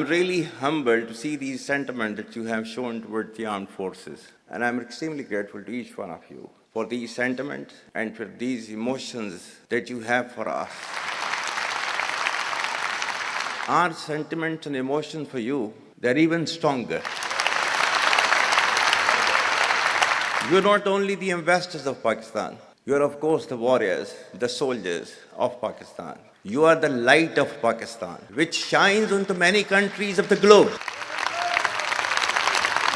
I'm really humbled to see these sentiments that you have shown towards the armed forces. And I'm extremely grateful to each one of you for these sentiments and for these emotions that you have for us. Our sentiments and emotions for you, they're even stronger. You're not only the ambassadors of Pakistan, you're of course the warriors, the soldiers of Pakistan. You are the light of Pakistan, which shines onto many countries of the globe.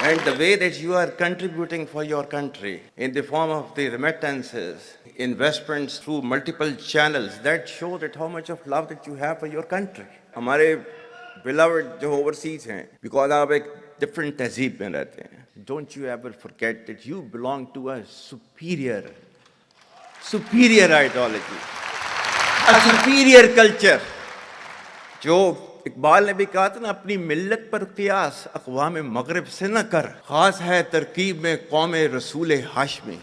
And the way that you are contributing for your country in the form of the remittances, investments through multiple channels, that shows that how much of love that you have for your country. हमारे beloved जो overseas हैं, because आप एक different तहजीब में रहते हैं. Don't you ever forget that you belong to a superior ideology, a superior culture. जो इकबाल ने भी कहा था ना, अपनी मिल्लत पर कियास अक़वाम मगरिब से न कर, खास है तरकीब में कौम रसूल हाशमी.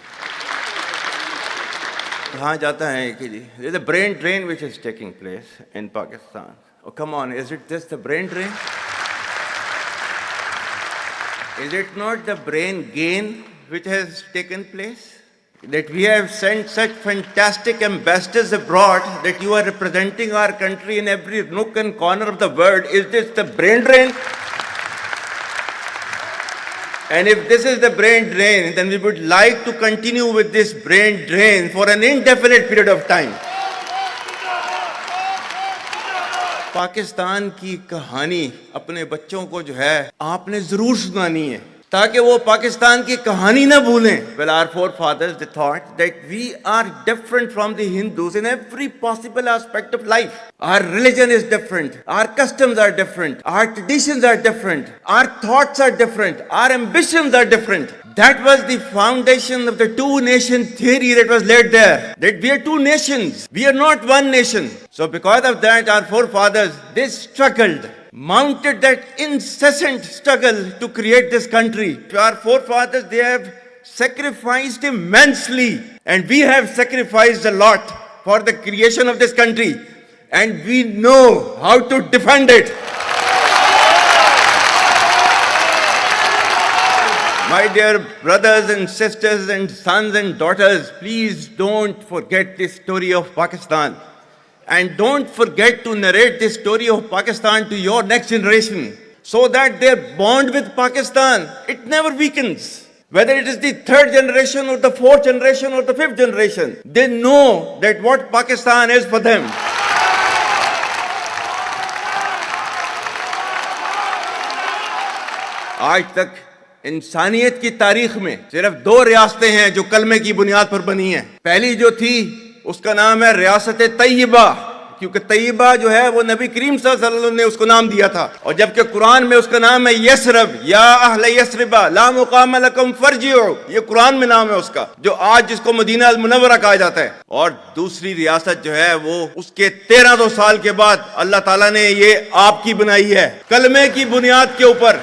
कहा जाता है कि जी there's a brain drain which is taking place in Pakistan. Oh, come on, is it just the brain drain? Is it not the brain gain which has taken place? That we have sent such fantastic ambassadors abroad that you are representing our country in every nook and corner of the world. Is this the brain drain? And if this is the brain drain, then we would like to continue with this brain drain for an indefinite period of time. Pakistan की कहानी अपने बच्चों को जो है आपने जरूर सुनानी है, ताकि वो पाकिस्तान की कहानी ना भूलें. Well, our forefathers, they thought that we are different from the Hindus in every possible aspect of life. Our religion is different, our customs are different, our traditions are different, our thoughts are different, our ambitions are different. That was the foundation of the two-nation theory that was laid there. That we are two nations, we are not one nation. So because of that, our forefathers, they struggled, mounted that incessant struggle to create this country. Our forefathers, they have sacrificed immensely, and we have sacrificed a lot for the creation of this country, and we know how to defend it. My dear brothers and sisters and sons and daughters, please don't forget this story of Pakistan. And don't forget to narrate this story of Pakistan to your next generation, so that their bond with Pakistan, it never weakens. Whether it is the third generation or the fourth generation or the fifth generation, they know that what Pakistan is for them. आज तक इंसानियत की तारीख में सिर्फ दो रियासतें हैं जो कलमे की बुनियाद पर बनी हैं. पहली जो थी उसका नाम है रियासत तैयबा, क्योंकि तैयबा जो है वो नबी करीम सल्लल्लाहु अलैहि वसल्लम ने उसको नाम दिया था. और जबकि कुरान में उसका नाम है यसरब, या अहले यसरबा ला मुकाम लकुम फरजिउ, ये कुरान में नाम है उसका, जो आज जिसको मदीना अल मुनव्वरा कहा जाता है. और दूसरी रियासत जो है वो उसके 1300 साल के बाद अल्लाह ताला ने ये आपकी बनाई है, कलमे की बुनियाद के ऊपर.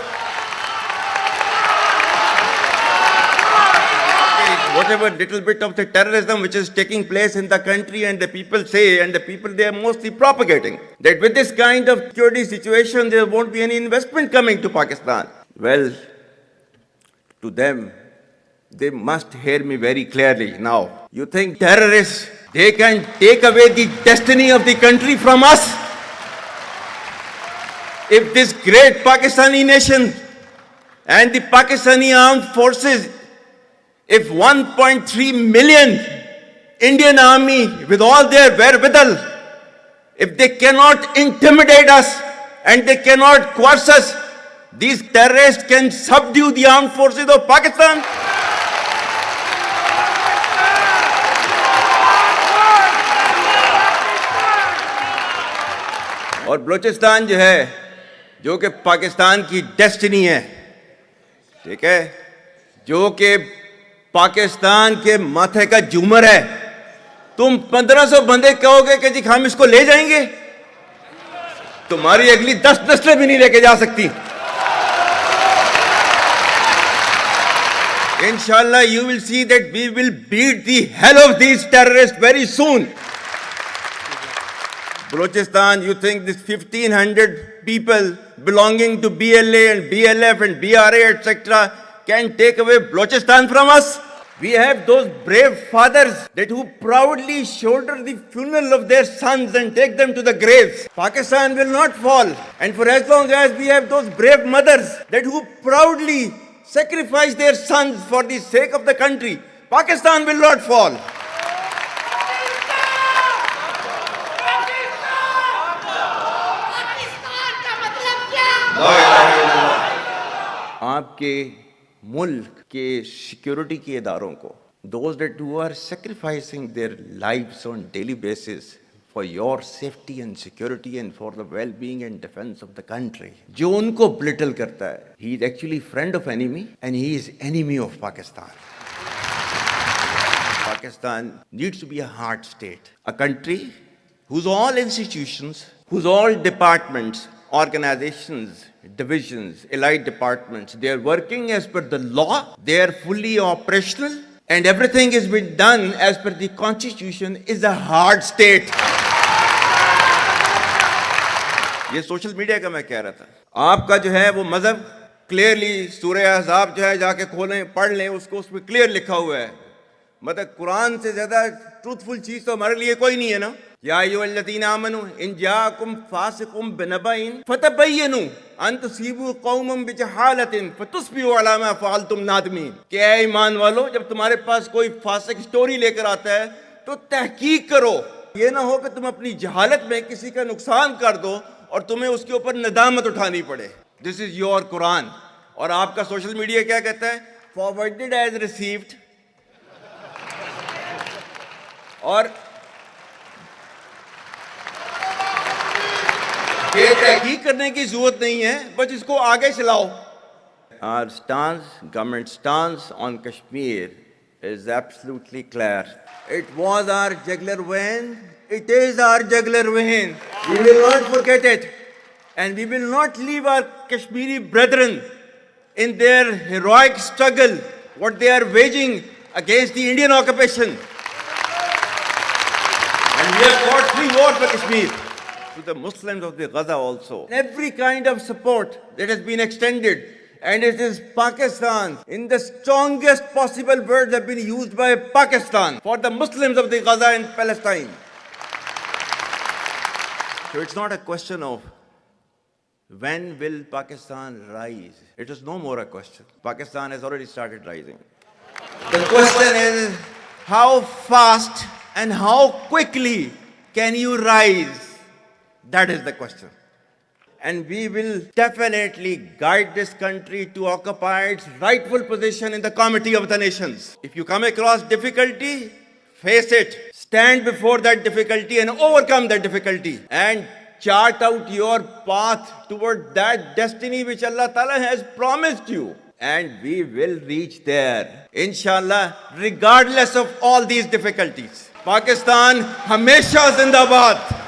Whatever little bit of the terrorism which is taking place in the country, and the people say, and the people they are mostly propagating, that with this kind of security situation there won't be any investment coming to Pakistan. Well, to them, they must hear me very clearly now. You think terrorists, they can take away the destiny of the country from us? If this great Pakistani nation and the Pakistani armed forces, if 1.3 million Indian army with all their wherewithal, if they cannot intimidate us and they cannot coerce us, these terrorists can subdue the armed forces of Pakistan. और बलूचिस्तान जो है, जो कि पाकिस्तान की destiny है, ठीक है, जो कि पाकिस्तान के माथे का झूमर है, तुम 1500 बंदे कहोगे कि जी हम इसको ले जाएंगे, तुम्हारी अगली 10 नस्लें भी नहीं लेके जा सकती. Inshallah, you will see that we will beat the hell of these terrorists very soon. Balochistan, you think this 1,500 people belonging to BLA and BLF and BRA, etc., can take away Balochistan from us? We have those brave fathers that who proudly shoulder the funeral of their sons and take them to the graves. Pakistan will not fall. And for as long as we have those brave mothers that who proudly sacrifice their sons for the sake of the country, Pakistan will not fall. आपके मुल्क के security के इदारों को, those that who are sacrificing their lives on daily basis for your safety and security and for the well-being and defense of the country, जो उनको belittle करता है, he is actually friend of enemy and he is enemy of Pakistan. Pakistan needs to be a hard state, a country whose all institutions, whose all departments, organizations, divisions, allied departments, they are working as per the law, they are fully operational, and everything has been done as per the constitution, is a hard state. ये social media का मैं कह रहा था, आपका जो है वो मजहब क्लियरली सूरह अहज़ाब जो है जाके खोलें पढ़ लें, उसको उसमें क्लियर लिखा हुआ है. मतलब कुरान से ज्यादा ट्रूथफुल चीज तो हमारे लिए कोई नहीं है ना. या अय्युहल्लज़ीना आमनू इन जाअकुम फासिकुम बिनबइन फतबय्यनु अन तुसीबू कौमम बिजहालतिन फतुस्बिहू अला मा फअलतुम नादिमीन. क्या ईमान वालो, जब तुम्हारे पास कोई फासिक स्टोरी लेकर आता है तो तहकीक करो. ये ना हो कि तुम अपनी जहालत में किसी का नुकसान कर दो और तुम्हें उसके ऊपर नदामत उठानी पड़े. This is your Quran. और आपका सोशल मीडिया क्या कहता है? Forwarded as received. और ये तहकीक करने की जरूरत नहीं है, बस इसको आगे चलाओ. Our stance, government stance on Kashmir is absolutely clear. It was our jugular vein. It is our jugular vein. We will not forget it, and we will not leave our Kashmiri brethren in their heroic struggle, what they are waging against the Indian occupation. And we have fought free war for Kashmir. To the Muslims of the Gaza also, every kind of support that has been extended, and it is Pakistan, in the strongest possible words have been used by Pakistan for the Muslims of the Gaza and Palestine. So it's not a question of when will Pakistan rise. It is no more a question. Pakistan has already started rising. The question is how fast and how quickly can you rise? That is the question. And we will definitely guide this country to occupy its rightful position in the Committee of the Nations. If you come across difficulty, face it. Stand before that difficulty and overcome that difficulty. And chart out your path toward that destiny which Allah Ta'ala has promised you. And we will reach there, inshallah, regardless of all these difficulties. Pakistan, Hamesha Zindabad.